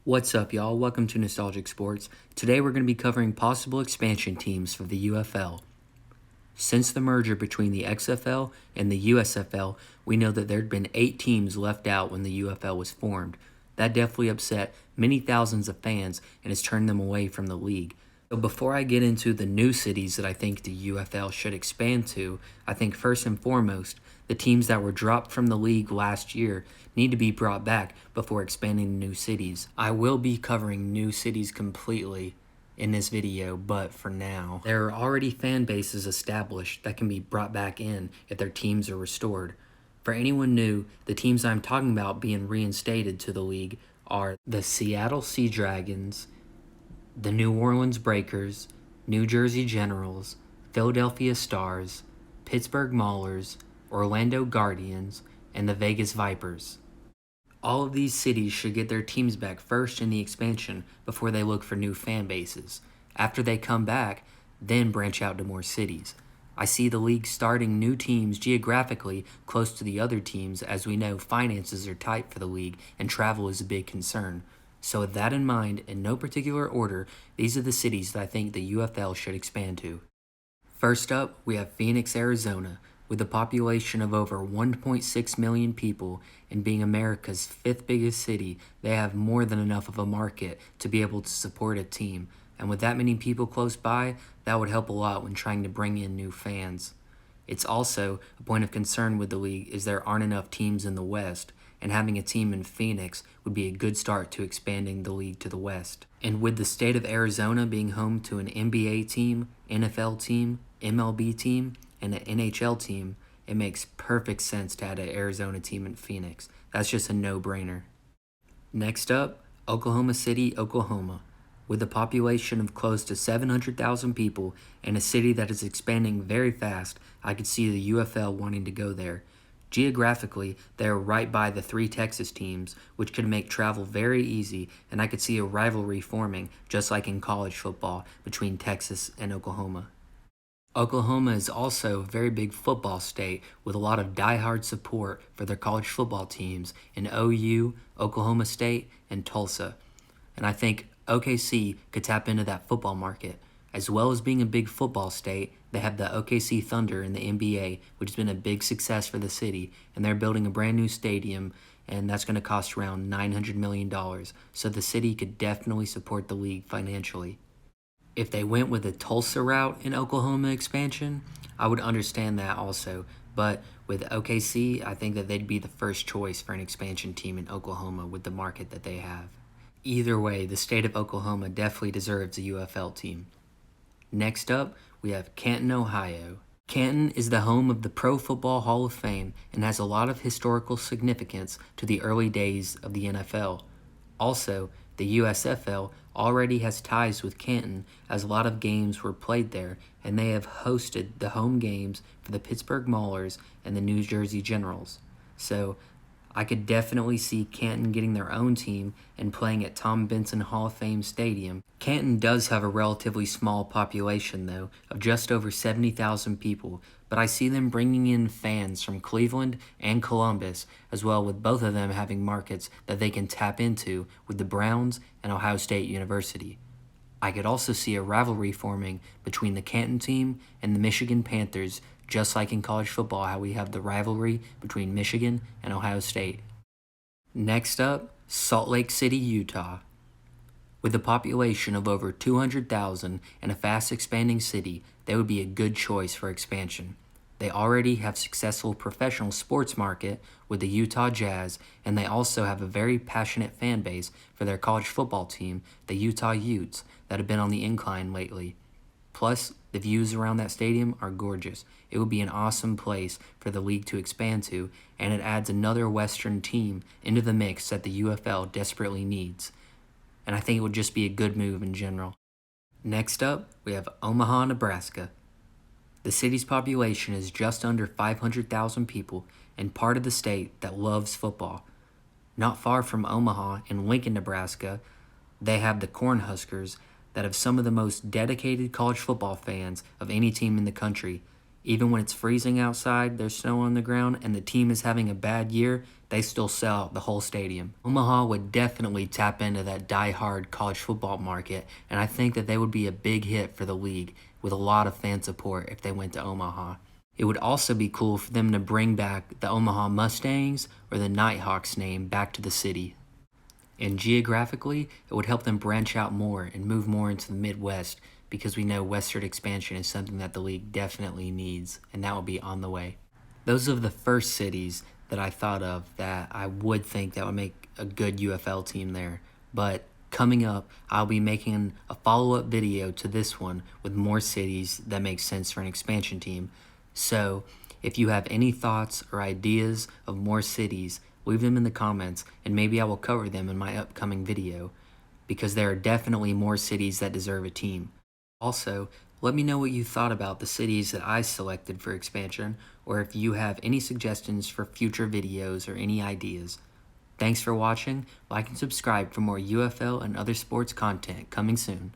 What's up, y'all? Welcome to Nostalgic Sports. Today we're going to be covering possible expansion teams for the UFL. Since the merger between the XFL and the USFL, we know that there had been 8 teams left out when the UFL was formed. That definitely upset many thousands of fans and has turned them away from the league. So before I get into the new cities that I think the UFL should expand to, I think first and foremost, the teams that were dropped from the league last year need to be brought back before expanding to new cities. I will be covering new cities completely in this video, but for now, there are already fan bases established that can be brought back in if their teams are restored. For anyone new, the teams I'm talking about being reinstated to the league are the Seattle Sea Dragons, the New Orleans Breakers, New Jersey Generals, Philadelphia Stars, Pittsburgh Maulers, Orlando Guardians, and the Vegas Vipers. All of these cities should get their teams back first in the expansion before they look for new fan bases. After they come back, then branch out to more cities. I see the league starting new teams geographically close to the other teams, as we know finances are tight for the league and travel is a big concern. So with that in mind, in no particular order, these are the cities that I think the UFL should expand to. First up, we have Phoenix, Arizona. With a population of over 1.6 million people and being America's 5th biggest city, they have more than enough of a market to be able to support a team. And with that many people close by, that would help a lot when trying to bring in new fans. It's also a point of concern with the league is there aren't enough teams in the West, and having a team in Phoenix would be a good start to expanding the league to the West. And with the state of Arizona being home to an NBA team, NFL team, MLB team, and an NHL team, it makes perfect sense to add an Arizona team in Phoenix. That's just a no-brainer. Next up, Oklahoma City, Oklahoma. With a population of close to 700,000 people and a city that is expanding very fast, I could see the UFL wanting to go there. Geographically, they are right by the 3 Texas teams, which could make travel very easy, and I could see a rivalry forming, just like in college football, between Texas and Oklahoma. Oklahoma is also a very big football state with a lot of diehard support for their college football teams in OU, Oklahoma State, and Tulsa. And I think OKC could tap into that football market. As well as being a big football state, they have the OKC Thunder in the NBA, which has been a big success for the city, and they're building a brand new stadium, and that's going to cost around $900 million, so the city could definitely support the league financially. If they went with a Tulsa route in Oklahoma expansion, I would understand that also, but with OKC, I think that they'd be the first choice for an expansion team in Oklahoma with the market that they have. Either way, the state of Oklahoma definitely deserves a UFL team. Next up, we have Canton, Ohio. Canton is the home of the Pro Football Hall of Fame and has a lot of historical significance to the early days of the NFL. Also, the USFL already has ties with Canton as a lot of games were played there, and they have hosted the home games for the Pittsburgh Maulers and the New Jersey Generals. So I could definitely see Canton getting their own team and playing at Tom Benson Hall of Fame Stadium. Canton does have a relatively small population, though, of just over 70,000 people, but I see them bringing in fans from Cleveland and Columbus, as well, with both of them having markets that they can tap into with the Browns and Ohio State University. I could also see a rivalry forming between the Canton team and the Michigan Panthers, just like in college football how we have the rivalry between Michigan and Ohio State. Next up, Salt Lake City, Utah. With a population of over 200,000 and a fast expanding city, they would be a good choice for expansion. They already have successful professional sports market with the Utah Jazz, and they also have a very passionate fan base for their college football team, the Utah Utes, that have been on the incline lately. Plus, the views around that stadium are gorgeous. It would be an awesome place for the league to expand to, and it adds another Western team into the mix that the UFL desperately needs. And I think it would just be a good move in general. Next up, we have Omaha, Nebraska. The city's population is just under 500,000 people and part of the state that loves football. Not far from Omaha in Lincoln, Nebraska, they have the Cornhuskers that have some of the most dedicated college football fans of any team in the country. Even when it's freezing outside, there's snow on the ground, and the team is having a bad year, they still sell out the whole stadium. Omaha would definitely tap into that die-hard college football market, and I think that they would be a big hit for the league with a lot of fan support if they went to Omaha. It would also be cool for them to bring back the Omaha Mustangs or the Nighthawks name back to the city. And geographically, it would help them branch out more and move more into the Midwest because we know western expansion is something that the league definitely needs, and that will be on the way. Those are the first cities that I thought of that I would think that would make a good UFL team there. But coming up, I'll be making a follow-up video to this one with more cities that make sense for an expansion team. So if you have any thoughts or ideas of more cities, leave them in the comments and maybe I will cover them in my upcoming video, because there are definitely more cities that deserve a team. Also, let me know what you thought about the cities that I selected for expansion, or if you have any suggestions for future videos or any ideas. Thanks for watching. Like and subscribe for more UFL and other sports content coming soon.